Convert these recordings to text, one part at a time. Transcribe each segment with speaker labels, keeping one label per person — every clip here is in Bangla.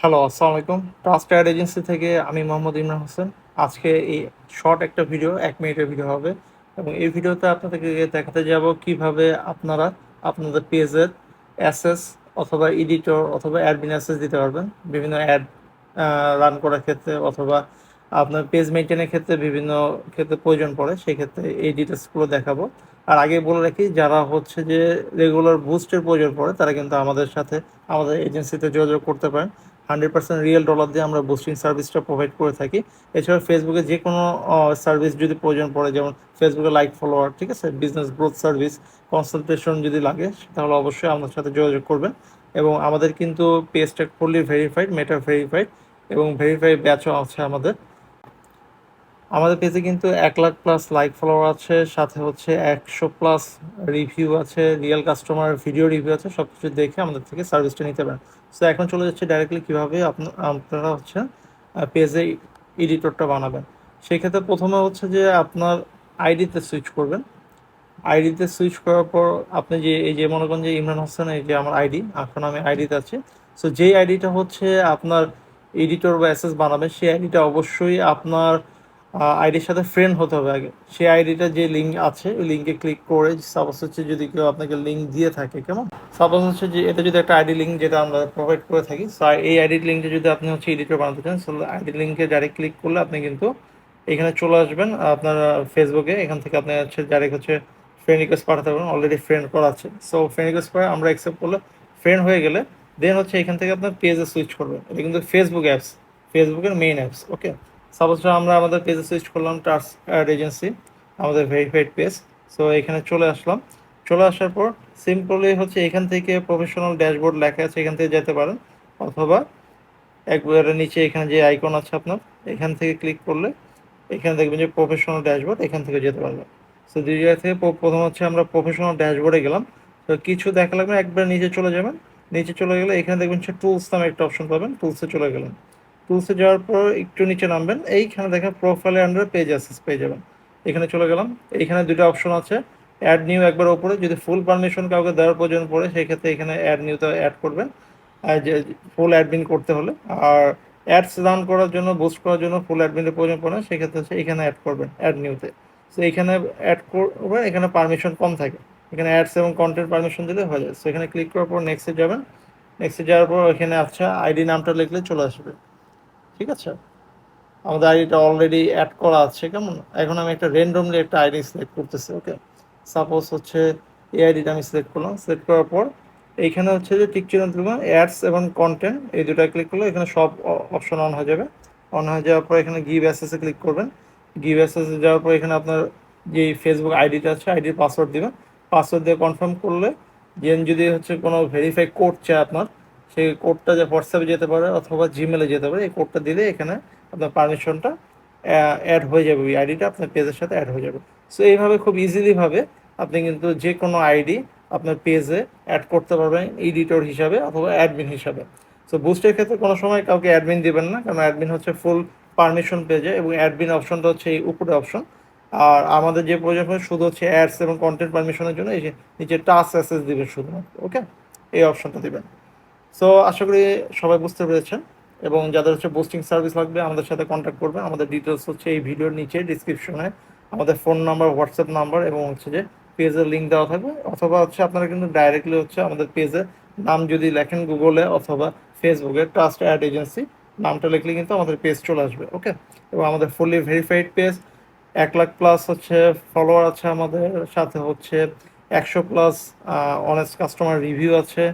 Speaker 1: হ্যালো, আসসালামু আলাইকুম। ট্রাস্ট অ্যাড এজেন্সি থেকে আমি মোহাম্মদ ইমরান হোসেন। আজকে এই শর্ট একটা ভিডিও ১ মিনিটের ভিডিও হবে এবং এই ভিডিওতে আপনাদেরকে দেখাতে যাব কিভাবে আপনারা আপনাদের পেজের অ্যাসেস অথবা এডিটর অথবা অ্যাডমিন অ্যাসেস দিতে পারবেন। বিভিন্ন অ্যাড রান করার ক্ষেত্রে অথবা আপনার পেজ মেইনটেইনের ক্ষেত্রে বিভিন্ন ক্ষেত্রে প্রয়োজন পড়ে। সেক্ষেত্রে এই ডিটেইলসগুলো দেখাবো। আর আগে বলে রাখি যারা হচ্ছে যে রেগুলার বুস্টের প্রয়োজন পড়ে তারা কিন্তু আমাদের সাথে আমাদের এজেন্সিতে যোগাযোগ করতে পারেন। 100% রিয়েল ডলার দিয়ে আমরা বুস্টিং সার্ভিসটা প্রোভাইড করে থাকি। এছাড়া ফেসবুকে যে কোনো সার্ভিস যদি প্রয়োজন পড়ে, যেমন ফেসবুকে লাইক ফলোয়ার, ঠিক আছে, বিজনেস গ্রোথ সার্ভিস, কনসালটেশন যদি লাগে তাহলে অবশ্যই আমাদের সাথে যোগাযোগ করবেন। এবং আমাদের কিন্তু পেজটা ফুললি ভেরিফাইড, মেটা ভেরিফাইড এবং ভেরিফাইড ব্যাচও আছে আমাদের। আমাদের পেজে কিন্তু 1,00,000+ লাইক ফলোয়ার আছে, সাথে হচ্ছে 100+ রিভিউ আছে, রিয়েল কাস্টমার ভিডিও রিভিউ আছে। সব কিছু দেখে আমাদের থেকে সার্ভিসটা নিতে পারেন। সো এখন চলে যাচ্ছে ডাইরেক্টলি কীভাবে আপনারা হচ্ছে পেজে এডিটরটা বানাবেন। সেক্ষেত্রে প্রথমে হচ্ছে যে আপনার আইডিতে সুইচ করবেন। আইডিতে সুইচ করার পর আপনি এই যে মনে করেন যে ইমরান হোসেন, এই যে আমার আইডি, এখন আমি আইডিতে আছি। সো যেই আইডিটা হচ্ছে আপনার এডিটর বা অ্যাসেস বানাবেন, সেই আইডিটা অবশ্যই আপনার আইডির সাথে ফ্রেন্ড হতে হবে আগে। সেই আইডিটা যে লিঙ্ক আছে ওই লিঙ্কে ক্লিক করে, সাপোজ হচ্ছে যদি কেউ আপনাকে লিঙ্ক দিয়ে থাকে, কেমন, সাপোজ হচ্ছে যে এটা যদি একটা আইডি লিঙ্ক যেটা আমরা প্রোভাইড করে থাকি, সো এই আইডির লিঙ্কে যদি আপনি হচ্ছে এডিটর বানাতে চান, সো আইডি লিঙ্কে ডাইরেক্ট ক্লিক করলে আপনি কিন্তু এখানে চলে আসবেন আপনার ফেসবুকে। এখান থেকে আপনি হচ্ছে ডাইরেক্ট হচ্ছে ফ্রেন্ড রিকোয়েস্ট পাঠাতে পারেন, অলরেডি ফ্রেন্ড করা আছে। সো ফ্রেন্ড রিকোয়েস্ট করে আমরা অ্যাকসেপ্ট করলে ফ্রেন্ড হয়ে গেলে দেন হচ্ছে এখান থেকে আপনার পেজে সুইচ করবেন। এটা কিন্তু ফেসবুক অ্যাপস, ফেসবুকের মেইন অ্যাপস। ওকে, সাপোজ আমরা আমাদের পেজে সুইচ করলাম, ট্রাস্ট অ্যাড এজেন্সি, আমাদের ভেরিফাইড পেজ। সো এখানে চলে আসলাম। চলে আসার পর সিম্পলি হচ্ছে এখান থেকে প্রফেশনাল ড্যাশবোর্ড লেখা আছে, এখান থেকে যেতে পারেন, অথবা একবারে নিচে এখানে যে আইকন আছে আপনার, এখান থেকে ক্লিক করলে এখানে দেখবেন যে প্রফেশনাল ড্যাশবোর্ড, এখান থেকে যেতে পারবেন। সো দুই জায়গা থেকে প্রথম হচ্ছে আমরা প্রফেশনাল ড্যাশবোর্ডে গেলাম। তো কিছু দেখা লাগবে, একবার নিচে চলে যাবেন। নিচে চলে গেলে এখানে দেখবেন যে টুলস নামে একটা অপশন পাবেন, টুলসে চলে গেলেন। টুলসে যাওয়ার পর একটু নিচে নামবেন, এইখানে দেখেন প্রোফাইলের আন্ডারে পেজ অ্যাক্সেস পেয়ে যাবেন। এখানে চলে গেলাম। এইখানে দুটো অপশন আছে, অ্যাড নিউ একবার ওপরে, যদি ফুল পারমিশন কাউকে দেওয়ার প্রয়োজন পড়ে সেই ক্ষেত্রে এখানে অ্যাড নিউতে অ্যাড করবেন, যে ফুল অ্যাডমিন করতে হলে। আর অ্যাডস রান করার জন্য, বুস্ট করার জন্য ফুল অ্যাডমিনের প্রয়োজন পড়ে না, সেক্ষেত্রে হচ্ছে এখানে অ্যাড করবেন অ্যাড নিউতে। সো এখানে অ্যাড করবেন, এখানে পারমিশন কম থাকে, এখানে অ্যাডস এবং কন্টেন্ট পারমিশন দিলে হয়ে যায়। সো এখানে ক্লিক করার পর নেক্সটে যাবেন। নেক্সটে যাওয়ার পর এখানে আচ্ছা আইডি নামটা লিখলে চলে আসবে। ঠিক আছে, আমাদের আইডিটা অলরেডি অ্যাড করা আছে, কেমন। এখন আমি একটা র্যান্ডমলি একটা আইডি সিলেক্ট করতেছি। ওকে, সাপোজ হচ্ছে এই আইডিটা আমি সিলেক্ট করলাম। সিলেক্ট করার পর এইখানে হচ্ছে যে টিক চিহ্ন দেবো, অ্যাডস এবং কন্টেন্ট, এই দুটো ক্লিক করলে এখানে সব অপশন অন হয়ে যাবে। অন হয়ে যাওয়ার পর এখানে গিভ অ্যাসেসে ক্লিক করবেন। গিভ অ্যাসেসে যাওয়ার পর এখানে আপনার যে ফেসবুক আইডিটা আছে, আইডির পাসওয়ার্ড দেবেন। পাসওয়ার্ড দিয়ে কনফার্ম করলে যদি হচ্ছে কোনো ভেরিফাই কোড চায় আপনার, সেই কোডটা যে হোয়াটসঅ্যাপে যেতে পারে অথবা জিমেলে যেতে পারে, এই কোডটা দিলে এখানে আপনার পারমিশনটা অ্যাড হয়ে যাবে, ওই আইডিটা আপনার পেজের সাথে অ্যাড হয়ে যাবে। সো এইভাবে খুব ইজিলিভাবে আপনি কিন্তু যে কোনো আইডি আপনার পেজে অ্যাড করতে পারবেন, এডিটর হিসাবে অথবা অ্যাডমিন হিসাবে। সো বুস্টের ক্ষেত্রে কোনো সময় কাউকে অ্যাডমিন দিবেন না, কারণ অ্যাডমিন হচ্ছে ফুল পারমিশন পেজে, এবং অ্যাডমিন অপশনটা হচ্ছে এই উপরে অপশন। আর আমাদের যে প্রয়োজন হয় শুধু হচ্ছে অ্যাডস এবং কন্টেন্ট পারমিশনের জন্য এই যে নিচে টাস্ক অ্যাসেস দিবেন শুধুমাত্র। ওকে, এই অপশনটা দিবেন। সো আশা করি সবাই বুঝতে পেরেছেন, এবং যাদের হচ্ছে বুস্টিং সার্ভিস লাগবে আমাদের সাথে কন্ট্যাক্ট করবেন। আমাদের ডিটেলস হচ্ছে এই ভিডিওর নিচে ডিসক্রিপশনে আমাদের ফোন নাম্বার, হোয়াটসঅ্যাপ নাম্বার এবং হচ্ছে যে পেজের লিঙ্ক দেওয়া থাকবে। অথবা হচ্ছে আপনারা কিন্তু ডাইরেক্টলি হচ্ছে আমাদের পেজের নাম যদি লেখেন গুগলে অথবা ফেসবুকে, ট্রাস্ট অ্যাড এজেন্সি নামটা লিখলে কিন্তু আমাদের পেজ চলে আসবে। ওকে, এবং আমাদের ফুললি ভেরিফাইড পেজ, 1,00,000+ হচ্ছে ফলোয়ার আছে আমাদের, সাথে হচ্ছে 100+ অনেস্ট কাস্টমার রিভিউ আছে,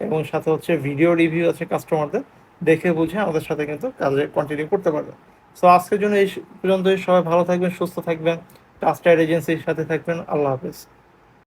Speaker 1: এবং সাথে হচ্ছে ভিডিও রিভিউ আছে। কাস্টমারদের দেখে বুঝে আমাদের সাথে কিন্তু কাজে কন্টিনিউ করতে পারবেন। সো আজকের জন্য এই পর্যন্তই। সবাই ভালো থাকবেন, সুস্থ থাকবেন, ট্রাস্টেড এজেন্সির সাথে থাকবেন। আল্লাহ হাফেজ।